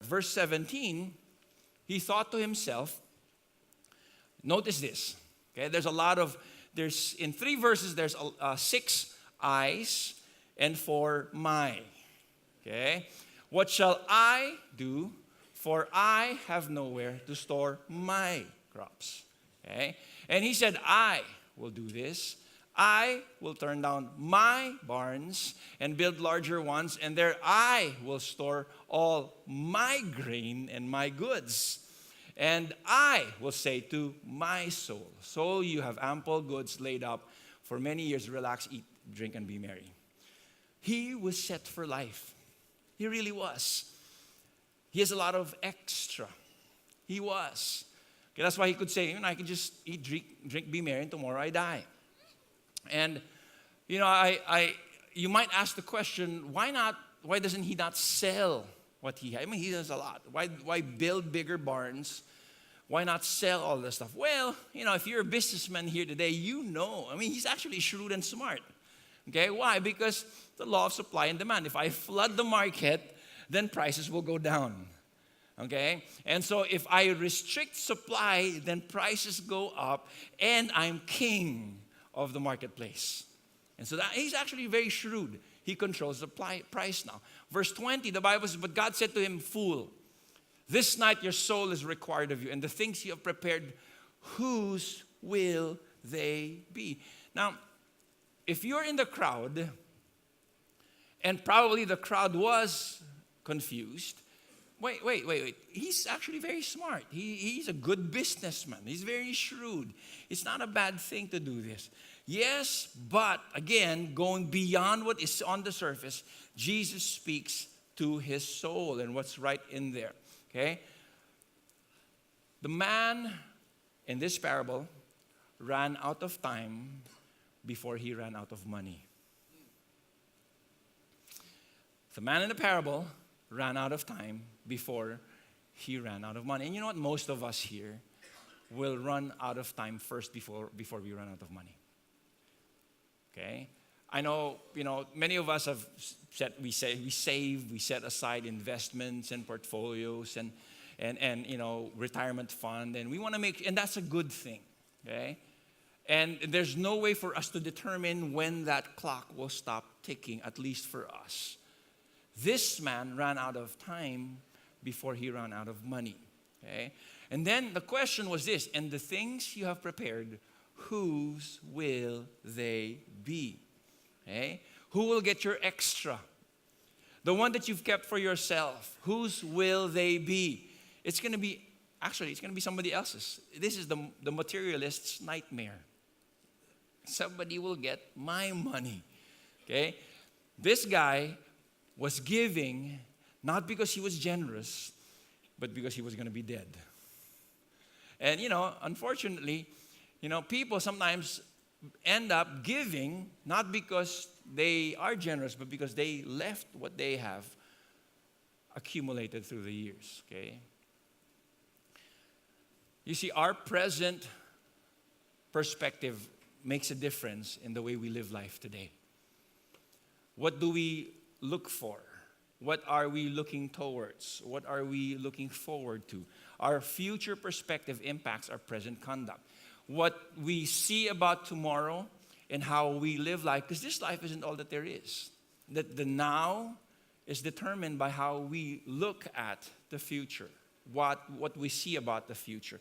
verse 17, he thought to himself, notice this. Okay, there's in 3 verses, there's 6 I's and 4 my. Okay, what shall I do? For I have nowhere to store my crops. Okay, and he said, I will do this. I will turn down my barns and build larger ones, and there I will store all my grain and my goods. And I will say to my soul, soul, you have ample goods laid up for many years. Relax, eat, drink, and be merry. He was set for life. He really was. He has a lot of extra. He was. Okay, that's why he could say, I can just eat, drink, be merry, and tomorrow I die. And, you might ask the question, why not? Why doesn't he not sell what he has? I mean, he does a lot. Why build bigger barns? Why not sell all this stuff? Well, if you're a businessman here today, he's actually shrewd and smart. Okay, why? Because the law of supply and demand. If I flood the market, then prices will go down. Okay? And so if I restrict supply, then prices go up, and I'm king of the marketplace. And so he's actually very shrewd. He controls the price now. Verse 20, the Bible says, but God said to him, fool, this night your soul is required of you, and the things you have prepared, whose will they be? Now, if you're in the crowd, and probably the crowd was confused, wait. He's actually very smart. He's a good businessman. He's very shrewd. It's not a bad thing to do this. Yes, but again, going beyond what is on the surface, Jesus speaks to his soul and what's right in there. Okay? The man in this parable ran out of time before he ran out of money. The man in the parable ran out of time before he ran out of money. And you know what? Most of us here will run out of time first before we run out of money. Okay? I know, many of us have said we save, we set aside investments and portfolios and retirement fund, and we want to and that's a good thing. Okay? And there's no way for us to determine when that clock will stop ticking, at least for us. This man ran out of time before he ran out of money. Okay? And then the question was this, and the things you have prepared, whose will they be? Okay? Who will get your extra? The one that you've kept for yourself, whose will they be? It's going to be somebody else's. This is the materialist's nightmare. Somebody will get my money. Okay? This guy was giving not because he was generous, but because he was going to be dead. And, unfortunately, people sometimes end up giving not because they are generous, but because they left what they have accumulated through the years. Okay? You see, our present perspective makes a difference in the way we live life today. What do we look for? What are we looking towards? What are we looking forward to? Our future perspective impacts our present conduct. What we see about tomorrow and how we live life, because this life isn't all that there is. That the now is determined by how we look at the future, what we see about the future.